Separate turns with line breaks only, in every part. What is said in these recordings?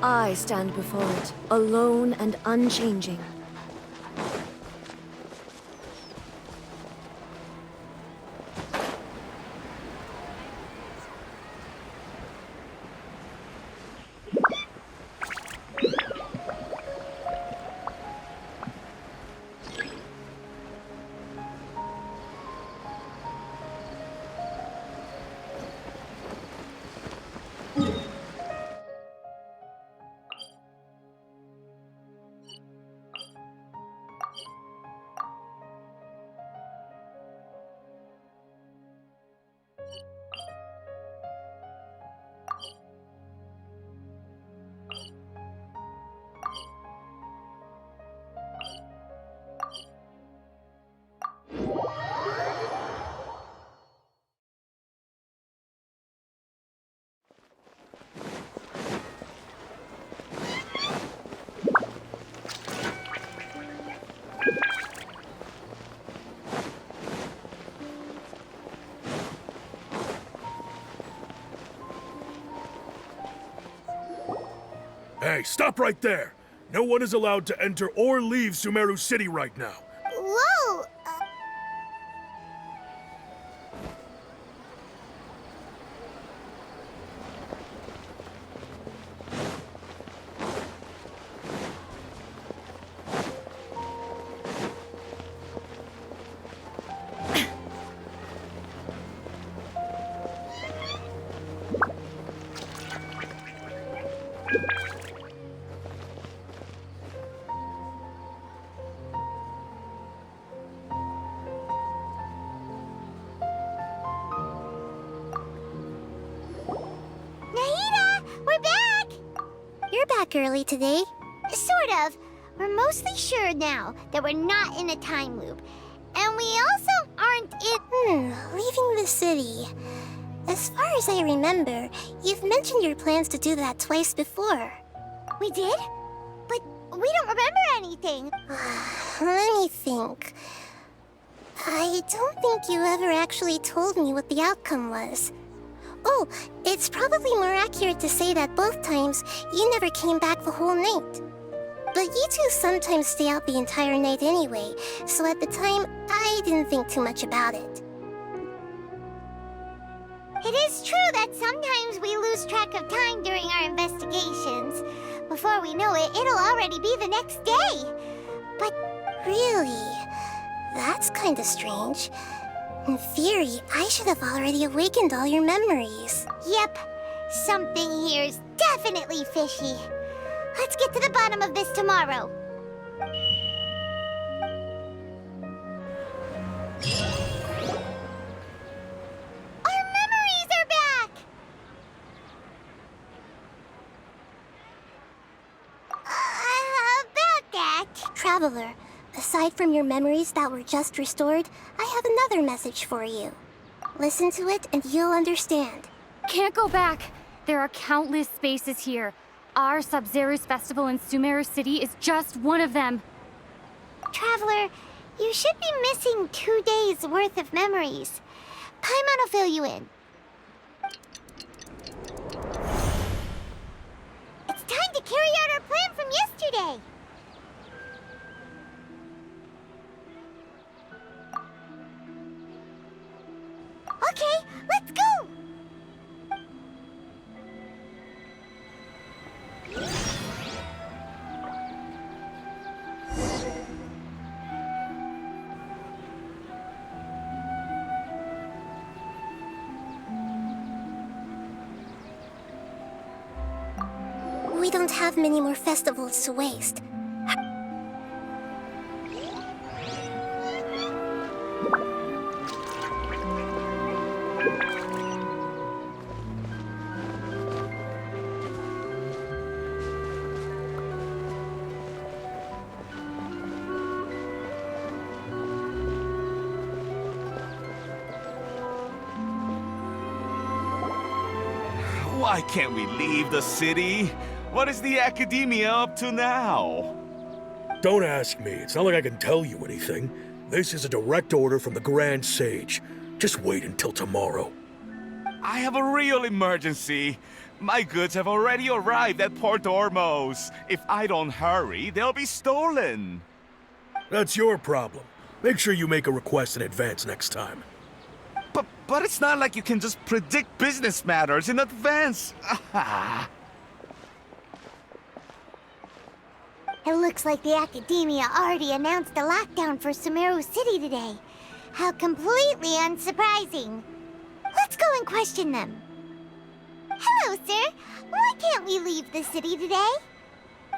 I stand before it, alone and unchanging.
Hey, stop right there! No one is allowed to enter or leave Sumeru City right now.
Whoa! Early today? Sort of. We're mostly sure now that we're not in a time loop. And we also aren't in... leaving the city. As far as I remember, you've mentioned your plans to do that twice before. We did? But we don't remember anything. Let me think. I don't think you ever actually told me what the outcome was. Oh, it's probably more accurate to say that both times you never came back the whole night. But you two sometimes stay out the entire night anyway, so at the time, I didn't think too much about it. It is true that sometimes we lose track of time during our investigations. Before we know it, it'll already be the next day. But really, that's kinda strange. In theory, I should have already awakened all your memories. Yep. Something here's definitely fishy. Let's get to the bottom of this tomorrow. Our memories are back! About that... Traveler, aside from your memories that were just restored, I have another message for you. Listen to it and you'll understand.
Can't go back. There are countless spaces here. Our Sub-Zero's festival in Sumeru City is just one of them.
Traveler, you should be missing 2 days worth of memories. Paimon will fill you in. It's time to carry out our plan from yesterday. Okay, let's go! We don't have many more festivals to waste.
Why can't we leave the city? What is the Academia up to now?
Don't ask me. It's not like I can tell you anything. This is a direct order from the Grand Sage. Just wait until tomorrow.
I have a real emergency. My goods have already arrived at Port Ormos. If I don't hurry, they'll be stolen.
That's your problem. Make sure you make a request in advance next time.
But it's not like you can just predict business matters in advance.
It looks like the Academia already announced a lockdown for Sumeru City today. How completely unsurprising. Let's go and question them. Hello, sir. Why can't we leave the city today?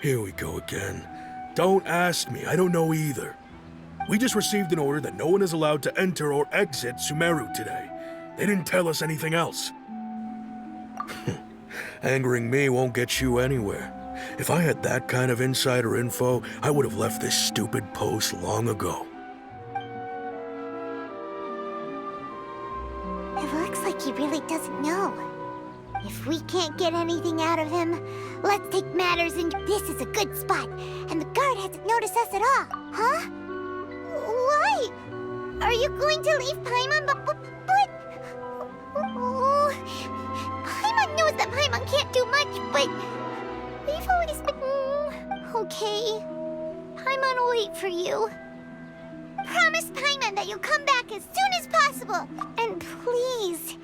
Here we go again. Don't ask me, I don't know either. We just received an order that no one is allowed to enter or exit Sumeru today. They didn't tell us anything else. Angering me won't get you anywhere. If I had that kind of insider info, I would have left this stupid post long ago.
It looks like he really doesn't know. If we can't get anything out of him, let's take matters in. This is a good spot, and the guard hasn't noticed us at all. Huh? Why? Are you going to leave Paimon? But... Oh, Paimon knows that Paimon can't do much, but... We've always been... Okay. Paimon will wait for you. Promise Paimon that you'll come back as soon as possible. And please...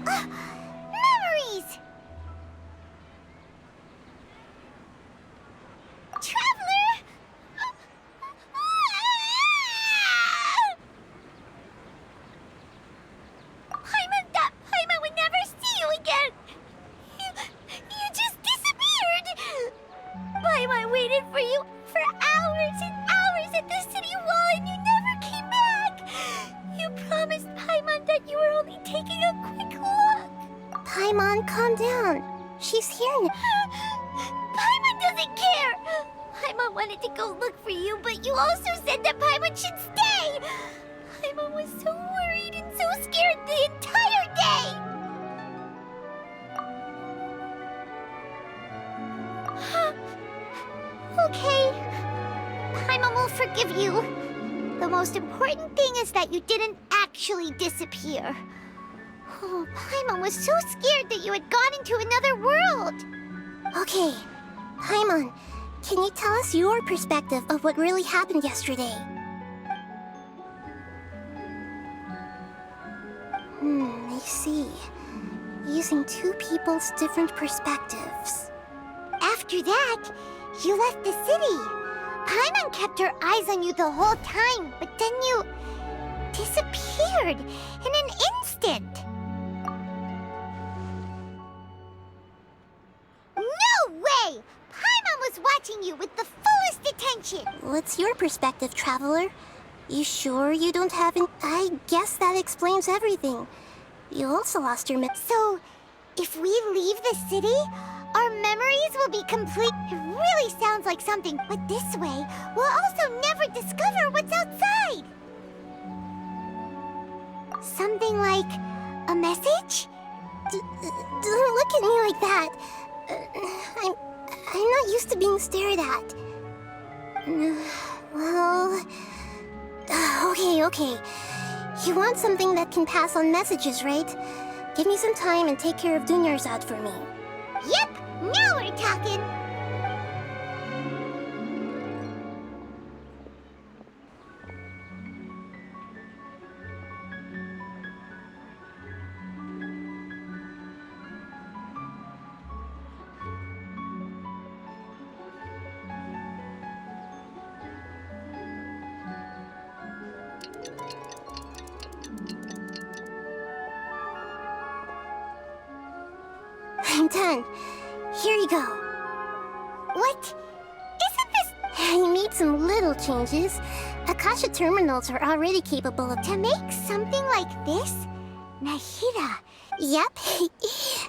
Memories! Traveler! Paimon would never see you again! You just disappeared! Paimon waited for you for hours and hours at the city wall and you never came back! You promised Paimon that you were only taking a quick look! Paimon, calm down. She's here now. Paimon doesn't care! Paimon wanted to go look for you, but you also said that Paimon should stay! Paimon was so worried and so scared the entire day! Okay. Paimon will forgive you. The most important thing is that you didn't actually disappear. Oh, Paimon was so scared that you had gone into another world. Okay. Paimon, can you tell us your perspective of what really happened yesterday? I see. Using two people's different perspectives. After that, you left the city. Paimon kept her eyes on you the whole time, but then you disappeared in an instant. No way! Paimon was watching you with the fullest attention. What's your perspective, Traveler? You sure you don't have an... I guess that explains everything. You also lost your So, if we leave the city, our memories will be complete. It really sounds like something, but this way, we'll also never discover what's outside. Something like a message? Don't look at me like that. I'm not used to being stared at. Well... Okay. You want something that can pass on messages, right? Give me some time and take care of Dunyarzad for me. Yep! Now we're talking! I'm done. Here you go. What? Isn't this... I made some little changes. Akasha terminals are already capable of... To make something like this? Nahida. Yep.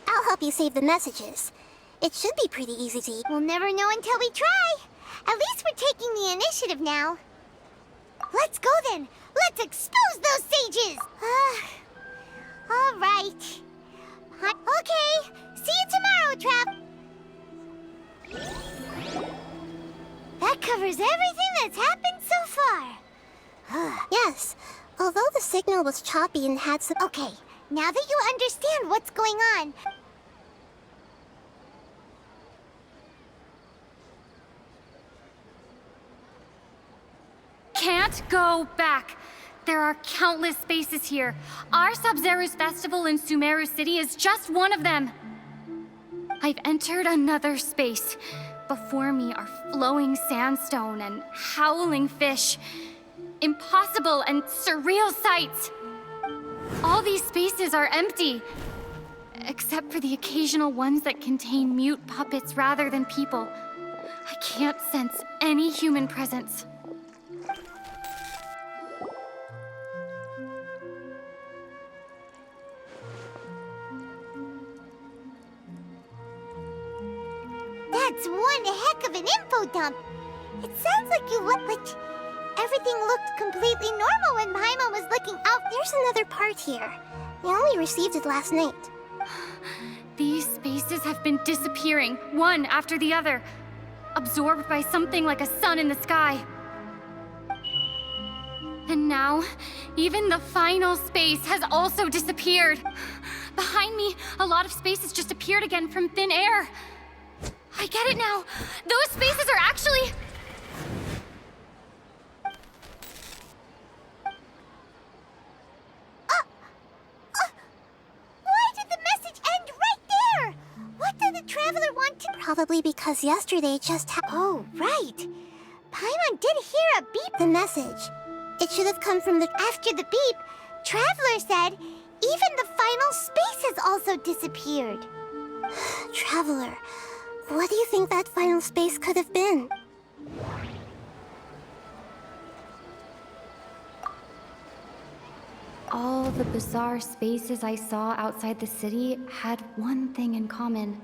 I'll help you save the messages. It should be pretty easy to... We'll never know until we try. At least we're taking the initiative now. Let's go then. Let's expose those sages. All right. Okay. See you tomorrow, Trap. That covers everything that's happened so far. Yes. Although the signal was choppy and had some... Okay, now that you understand what's going on...
Can't go back. There are countless spaces here. Our Sub-Zero's festival in Sumeru City is just one of them. I've entered another space. Before me are flowing sandstone and howling fish. Impossible and surreal sights. All these spaces are empty, except for the occasional ones that contain mute puppets rather than people. I can't sense any human presence.
That's one heck of an info dump. It sounds like you look like... Everything looked completely normal when Paimon was looking out. There's another part here. We only received it last night.
These spaces have been disappearing, one after the other, absorbed by something like a sun in the sky. And now, even the final space has also disappeared. Behind me, a lot of spaces just appeared again from thin air. I get it now. Those spaces are actually...
Why did the message end right there? What did the traveler want to... Probably because yesterday just Oh, right. Paimon did hear a beep. The message. It should have come from the... After the beep, Traveler said even the final space has also disappeared. Traveler... What do you think that final space could have been?
All the bizarre spaces I saw outside the city had one thing in common.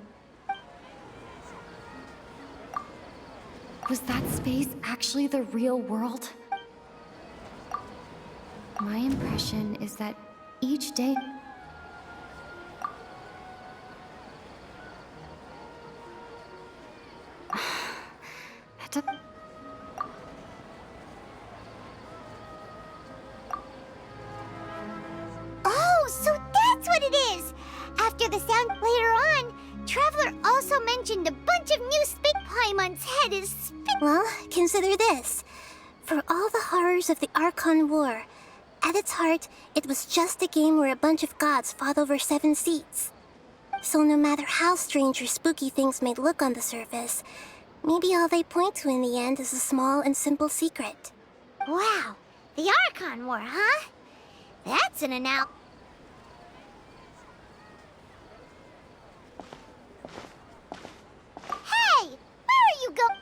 Was that space actually the real world? My impression is that each day...
Oh, so that's what it is! After the sound later on, Traveler also mentioned a bunch of new spit. Paimon's head is spit. Well, consider this. For all the horrors of the Archon War, at its heart, it was just a game where a bunch of gods fought over 7 seats. So no matter how strange or spooky things may look on the surface, maybe all they point to in the end is a small and simple secret. Wow, the Archon War, huh? That's an announcement. Hey! Where are you going?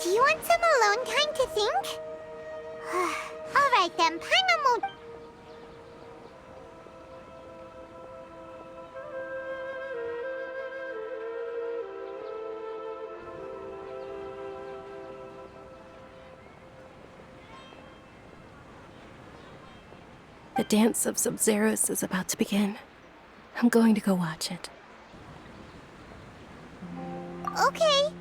Do you want some alone time to think? Alright then, Paimon won't...
The dance of Sub-Zeros is about to begin. I'm going to go watch it.
Okay.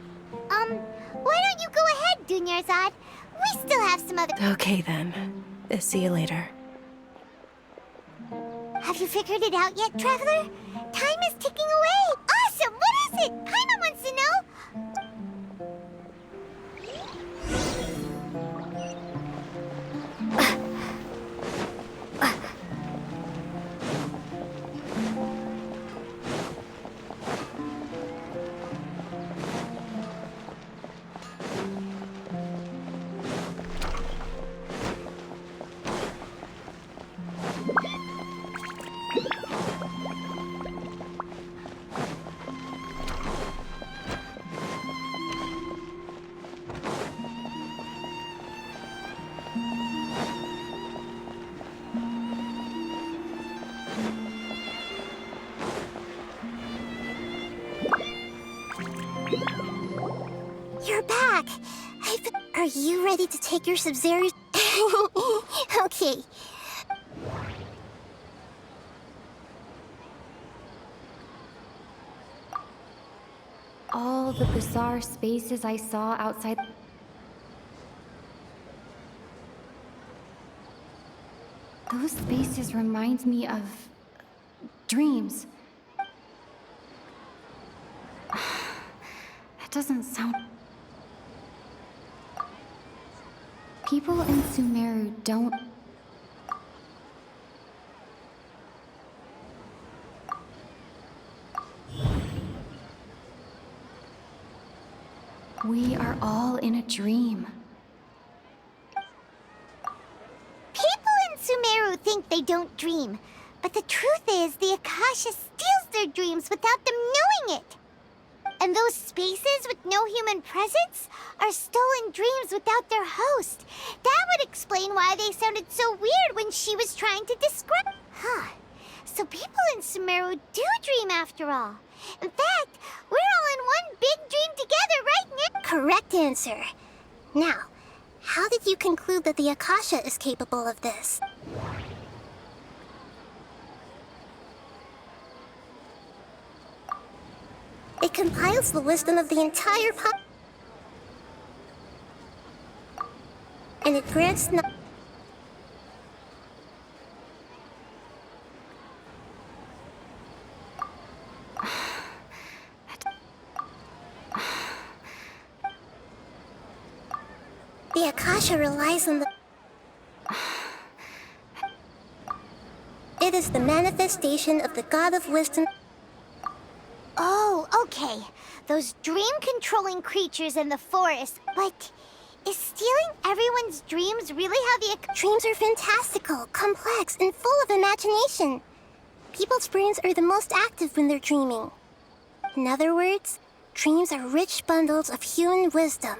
Why don't you go ahead, Dunyarzad? We still have some other...
Okay then. See you later.
Have you figured it out yet, Traveler? Time is ticking away! Awesome! What is it? Paimon wants to know! You ready to take your Sub-Zero? Okay.
All the bizarre spaces I saw outside. Those spaces remind me of dreams. That doesn't sound. People in Sumeru don't. We are all in a dream.
People in Sumeru think they don't dream, but the truth is the Akasha steals their dreams without them knowing it. And those spaces with no human presence are stolen dreams without their host. That would explain why they sounded so weird when she was trying to describe. Huh. So people in Sumeru do dream after all. In fact, we're all in one big dream together right now. Correct answer. Now, how did you conclude that the Akasha is capable of this? It compiles the wisdom of the entire and it grants The Akasha relies on the... It is the manifestation of the God of Wisdom. Oh, okay. Those dream-controlling creatures in the forest. But is stealing everyone's dreams really how the... Dreams are fantastical, complex, and full of imagination. People's brains are the most active when they're dreaming. In other words, dreams are rich bundles of human wisdom.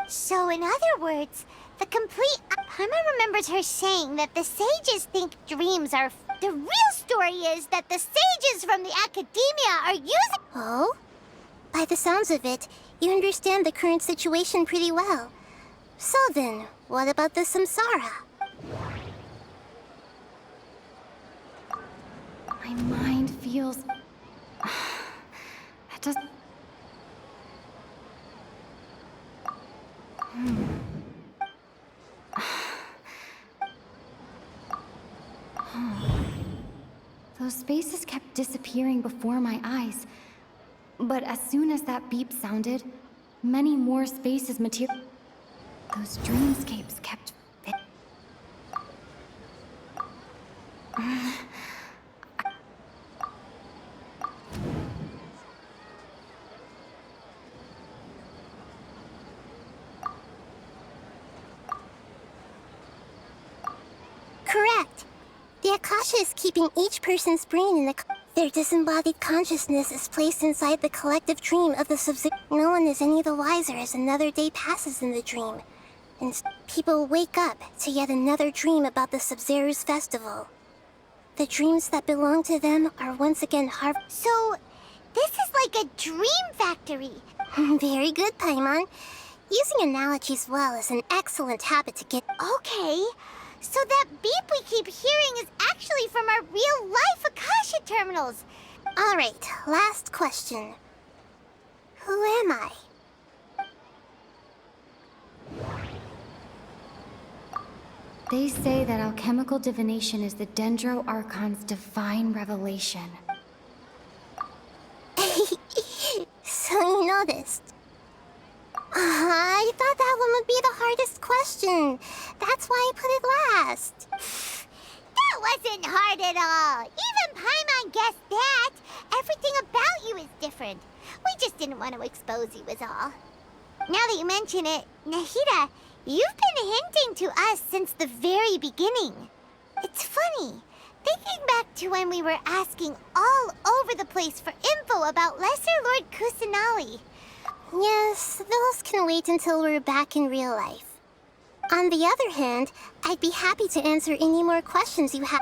So, in other words, the complete... Paimon remembers her saying that the sages think dreams are... The real story is that the sages from the academia are using... Oh? By the sounds of it, you understand the current situation pretty well. So then, what about the samsara?
My mind feels... That doesn't... Those spaces kept disappearing before my eyes. But as soon as that beep sounded, many more spaces materialized. Those dreamscapes kept...
Correct. The Akasha is keeping each person's brain in the... Their disembodied consciousness is placed inside the collective dream of the Sub-Zero. No one is any the wiser as another day passes in the dream. And people wake up to yet another dream about the Sub-Zero's festival. The dreams that belong to them are once again So, this is like a dream factory. Very good, Paimon. Using analogies well is an excellent habit to get... Okay. So that beep we keep hearing is actually from our real-life Akasha terminals. All right, last question. Who am I?
They say that alchemical divination is the Dendro Archon's divine revelation.
So you noticed. I thought that one would be the hardest question. That's why I put it last. That wasn't hard at all. Even Paimon guessed that. Everything about you is different. We just didn't want to expose you was all. Now that you mention it, Nahida, you've been hinting to us since the very beginning. It's funny. Thinking back to when we were asking all over the place for info about Lesser Lord Kusanali. Yes, those can wait until we're back in real life. On the other hand, I'd be happy to answer any more questions you have.